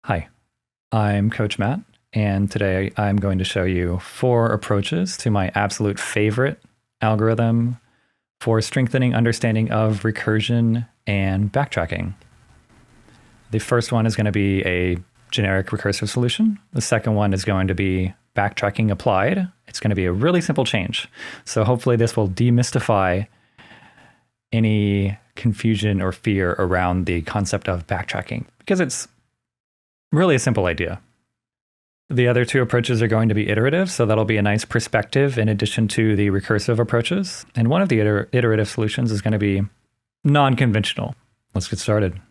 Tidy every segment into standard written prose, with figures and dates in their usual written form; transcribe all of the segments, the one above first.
Hi, I'm Coach Matt, and today I'm going to show you 4 approaches to my absolute favorite algorithm for strengthening understanding of recursion and backtracking. The first one is going to be a generic recursive solution. The second one is going to be backtracking applied. It's going to be a really simple change. So hopefully this will demystify any confusion or fear around the concept of backtracking, because it's really a simple idea. The other 2 approaches are going to be iterative, so that'll be a nice perspective in addition to the recursive approaches. And one of the iterative solutions is going to be non-conventional. Let's get started.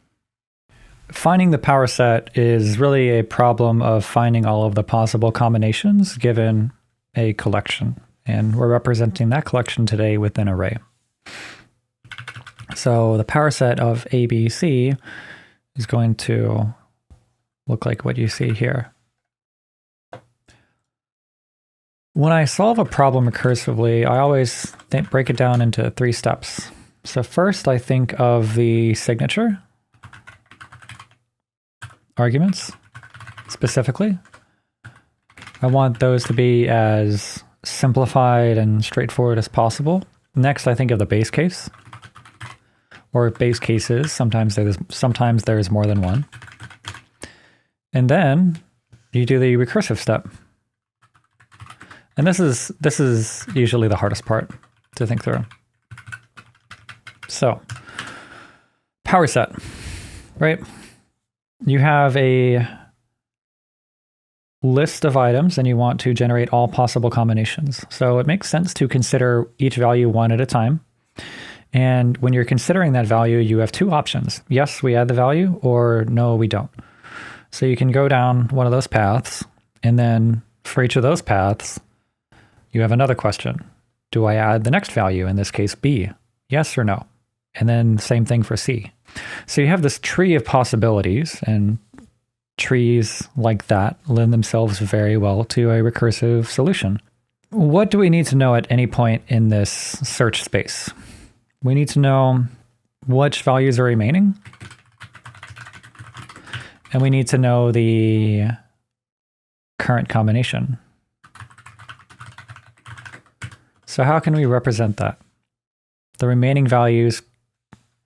Finding the power set is really a problem of finding all of the possible combinations given a collection. And we're representing that collection today with an array. So the power set of ABC is going to look like what you see here. When I solve a problem recursively, I always break it down into 3 steps. So first, I think of the signature arguments specifically. I want those to be as simplified and straightforward as possible. Next, I think of the base case, or base cases. Sometimes there's more than one. And then you do the recursive step. And this is usually the hardest part to think through. So, power set, right? You have a list of items and you want to generate all possible combinations. So it makes sense to consider each value one at a time. And when you're considering that value, you have 2 options. Yes, we add the value, or no, we don't. So you can go down one of those paths, and then for each of those paths, you have another question. Do I add the next value, in this case B? Yes or no? And then same thing for C. So you have this tree of possibilities, and trees like that lend themselves very well to a recursive solution. What do we need to know at any point in this search space? We need to know which values are remaining, and we need to know the current combination. So how can we represent that? The remaining values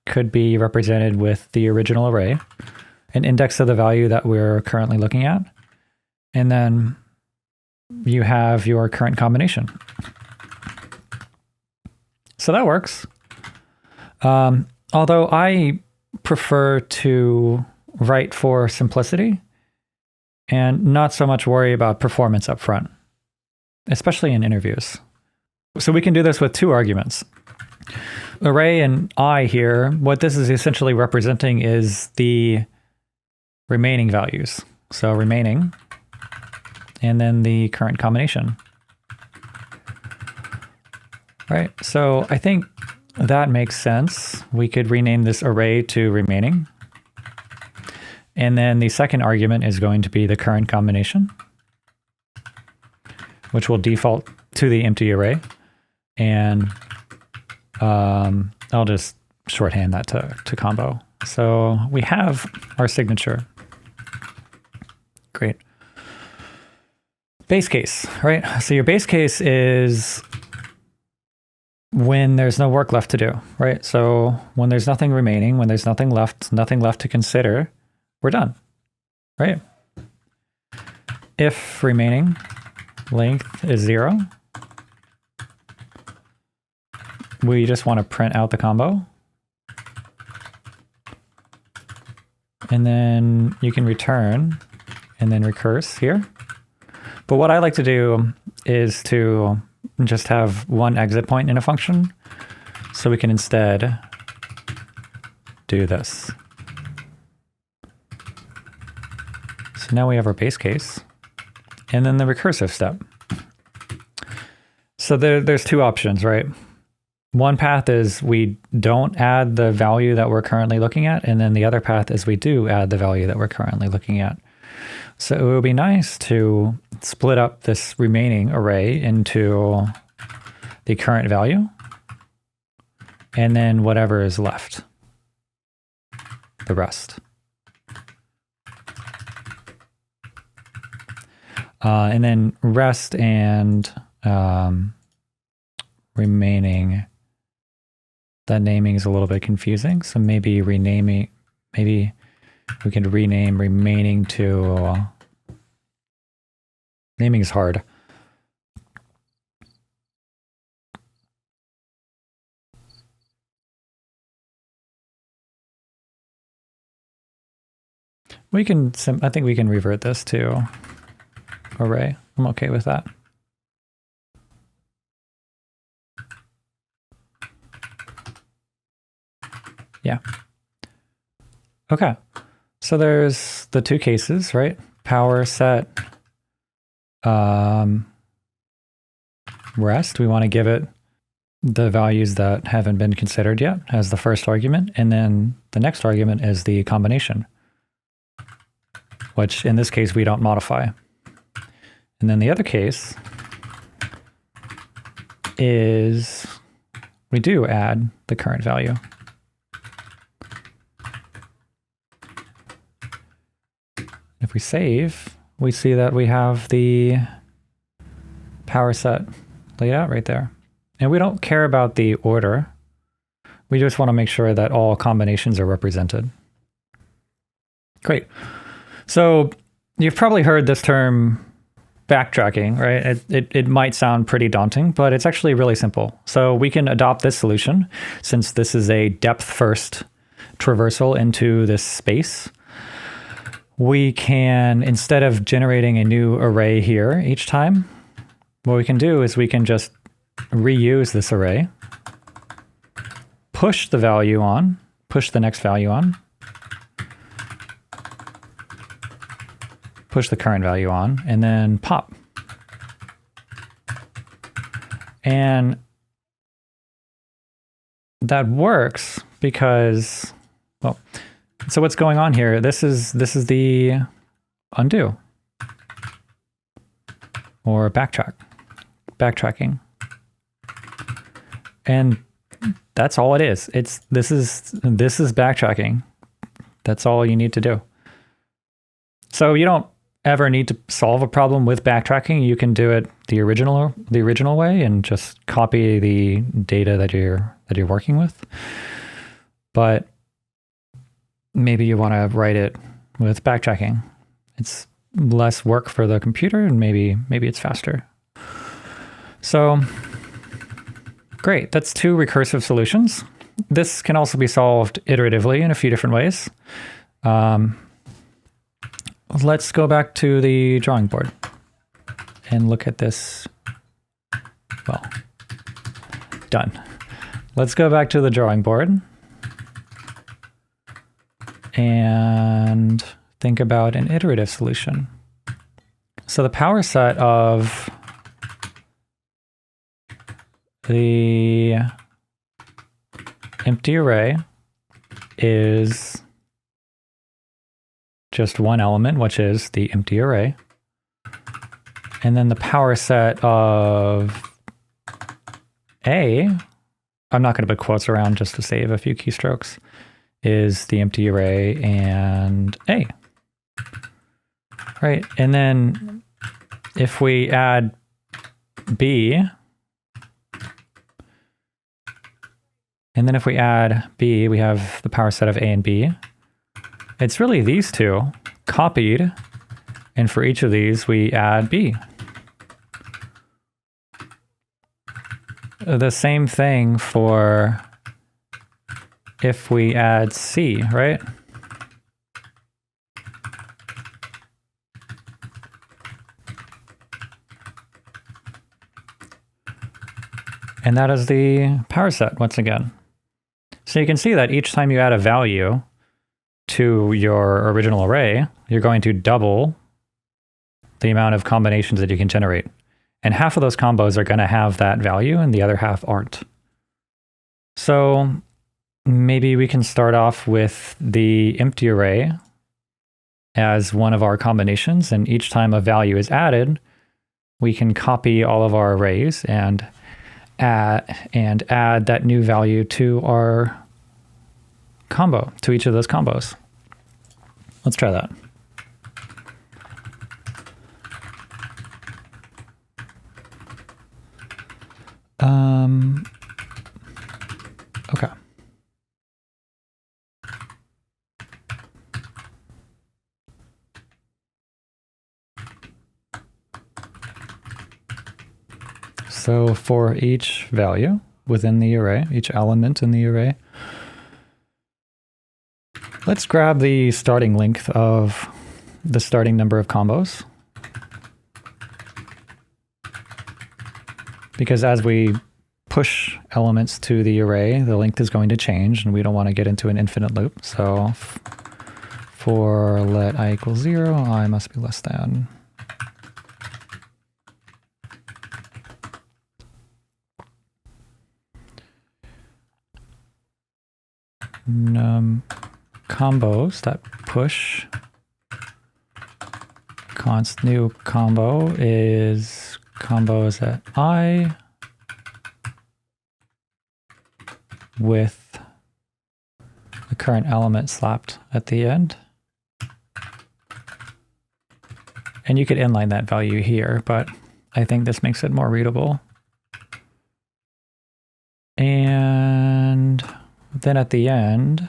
could be represented with the original array, an index of the value that we're currently looking at, and then you have your current combination. So that works. Although I prefer to write for simplicity and not so much worry about performance up front, especially in interviews. So we can do this with 2 arguments. Array and I here, what this is essentially representing is the remaining values. So remaining, and then the current combination. Right, so I think that makes sense. We could rename this array to remaining. And then the second argument is going to be the current combination, which will default to the empty array. And I'll just shorthand that to combo. So we have our signature. Great. Base case, right? So your base case is when there's no work left to do, right? So when there's nothing remaining, when there's nothing left to consider, we're done, right? If remaining length is 0, we just want to print out the combo. And then you can return and then recurse here. But what I like to do is to just have one exit point in a function. So we can instead do this. So now we have our base case, and then the recursive step. So there's 2 options, right? One path is we don't add the value that we're currently looking at, and then the other path is we do add the value that we're currently looking at. So it would be nice to split up this remaining array into the current value, and then whatever is left, the rest. And then rest and remaining. That naming is a little bit confusing. So maybe renaming, maybe we can rename remaining to, naming is hard. We can, I think we can revert this to array. I'm okay with that. Yeah. Okay. So there's the two cases, right? Powerset rest. We want to give it the values that haven't been considered yet as the first argument. And then the next argument is the combination, which in this case we don't modify. And then the other case is we do add the current value. If we save, we see that we have the power set laid out right there. And we don't care about the order. We just want to make sure that all combinations are represented. Great. So you've probably heard this term backtracking, right? It might sound pretty daunting, but it's actually really simple. So we can adopt this solution since this is a depth-first traversal into this space. We can, instead of generating a new array here each time, what we can do is we can just reuse this array, push the value on, push the next value on, push the current value on, and then pop. And that works because, well, so what's going on here? This is the undo or backtracking. And that's all it is. This is backtracking. That's all you need to do. So you don't ever need to solve a problem with backtracking. You can do it the original way and just copy the data that you're working with. But maybe you want to write it with backtracking. It's less work for the computer and maybe it's faster. So great, that's two recursive solutions. This can also be solved iteratively in a few different ways. Let's go back to the drawing board and look at this. Well, done. Let's go back to the drawing board and think about an iterative solution. So the power set of the empty array is just one element, which is the empty array. And then the power set of A, I'm not going to put quotes around just to save a few keystrokes, is the empty array and A. Right, and then if we add B, and then if we add B, we have the power set of A and B. It's really these two copied, and for each of these, we add B. The same thing for if we add C, right? And that is the power set once again. So you can see that each time you add a value to your original array, you're going to double the amount of combinations that you can generate. And half of those combos are going to have that value and the other half aren't. So maybe we can start off with the empty array as one of our combinations, and each time a value is added, we can copy all of our arrays and add that new value to our combo, to each of those combos. Let's try that. Okay. So for each value within the array, each element in the array, let's grab the starting length of the starting number of combos. Because as we push elements to the array, the length is going to change, and we don't want to get into an infinite loop. So for let I equal 0, I must be less than. Combos that push const new combo is combos at I with the current element slapped at the end. And you could inline that value here, but I think this makes it more readable. And then at the end,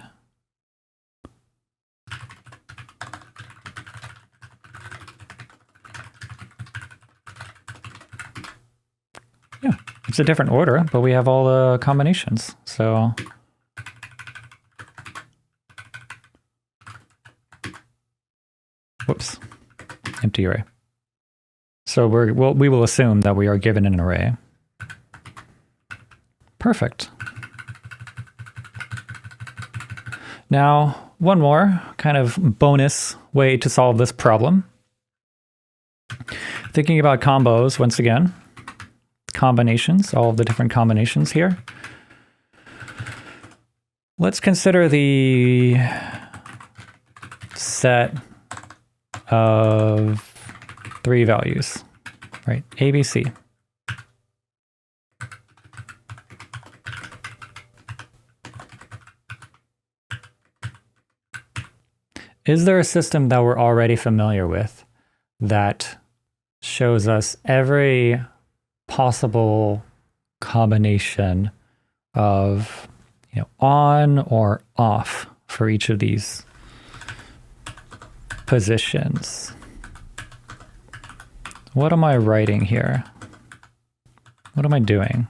yeah, it's a different order, but we have all the combinations. So whoops, empty array. So we will assume that we are given an array. Perfect. Now, one more kind of bonus way to solve this problem. Thinking about combos once again. Combinations, all of the different combinations here. Let's consider the set of 3 values, right? A, B, C. Is there a system that we're already familiar with that shows us every possible combination of, on or off for each of these positions? What am I writing here? What am I doing?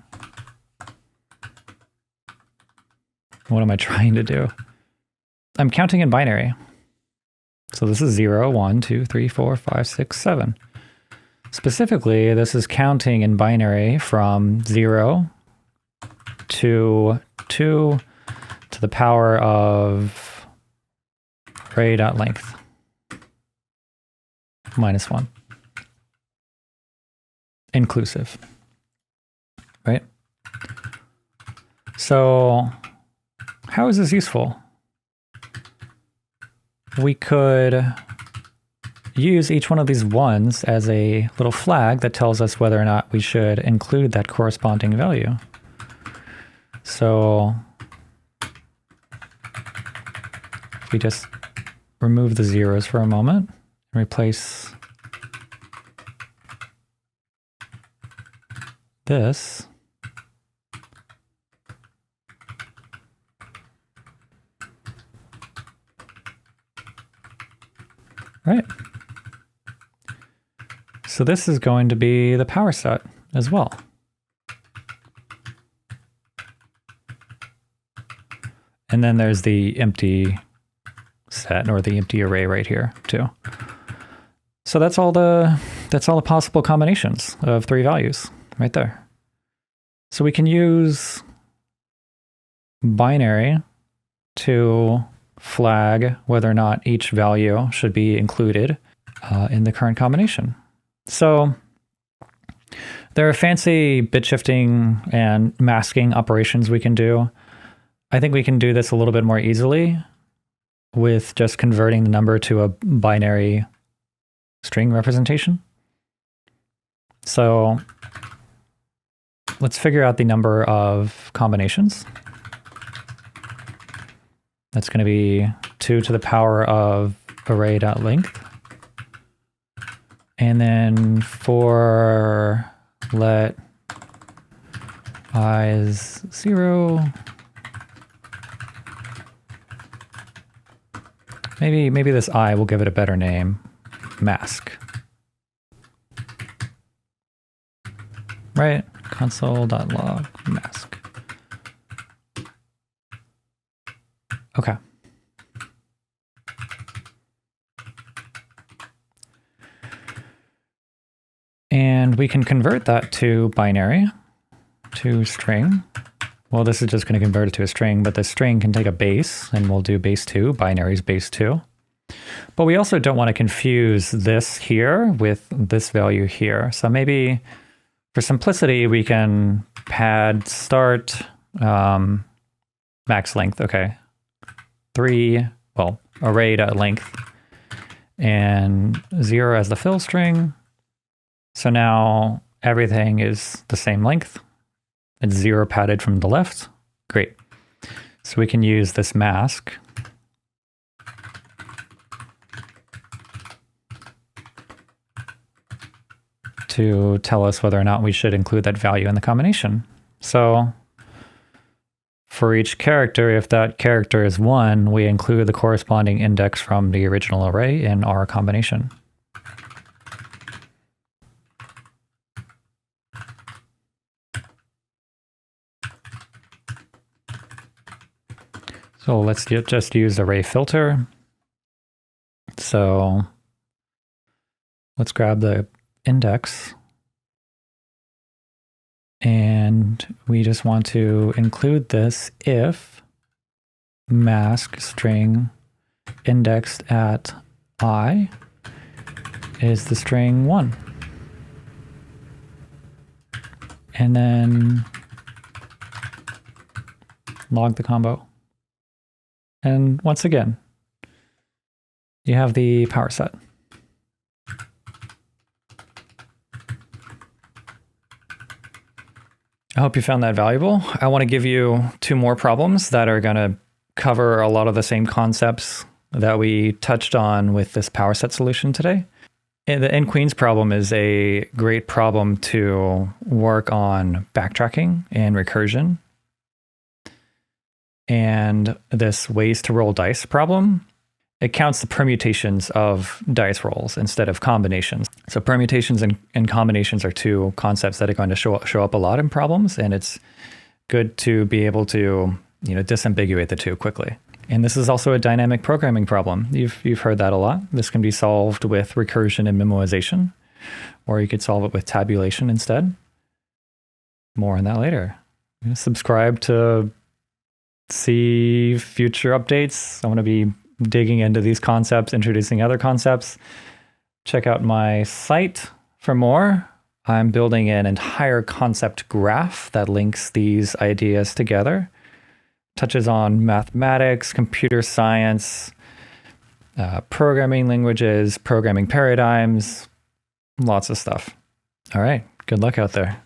What am I trying to do? I'm counting in binary. So this is 0, 1, 2, 3, 4, 5, 6, 7. Specifically, this is counting in binary from 0 to 2 to the power of array.length minus 1. Inclusive, right? So how is this useful? We could use each one of these ones as a little flag that tells us whether or not we should include that corresponding value. So if we just remove the zeros for a moment and replace this, right? So this is going to be the power set as well. And then there's the empty set or the empty array right here too. So that's all the possible combinations of 3 values right there. So we can use binary to flag whether or not each value should be included in the current combination. So there are fancy bit shifting and masking operations we can do. I think we can do this a little bit more easily with just converting the number to a binary string representation. So let's figure out the number of combinations. That's going to be 2 to the power of array.length. And then for let I is 0. Maybe this I will give it a better name. Mask. Right? Console.log mask. Okay. And we can convert that to binary, to string. Well, this is just going to convert it to a string, but the string can take a base, and we'll do base 2. Binary is base 2. But we also don't want to confuse this here with this value here. So maybe for simplicity, we can pad start max length. Okay. 3, well, array.length, and 0 as the fill string. So now everything is the same length. It's 0 padded from the left. Great. So we can use this mask to tell us whether or not we should include that value in the combination. So for each character, if that character is 1, we include the corresponding index from the original array in our combination. So let's just use array filter. So let's grab the index, and we just want to include this if mask string indexed at I is the string 1. And then log the combo. And once again, you have the Powerset. I hope you found that valuable. I want to give you 2 more problems that are going to cover a lot of the same concepts that we touched on with this Powerset solution today. And the n-queens problem is a great problem to work on backtracking and recursion. And this ways to roll dice problem, it counts the permutations of dice rolls instead of combinations. So permutations and combinations are 2 concepts that are going to show up a lot in problems, and it's good to be able to disambiguate the 2 quickly. And this is also a dynamic programming problem. You've heard that a lot. This can be solved with recursion and memoization, or you could solve it with tabulation instead. More on that later. Subscribe to see future updates. I want to be digging into these concepts, introducing other concepts. Check out my site for more. I'm building an entire concept graph that links these ideas together. Touches on mathematics, computer science, programming languages, programming paradigms, lots of stuff. All right, good luck out there.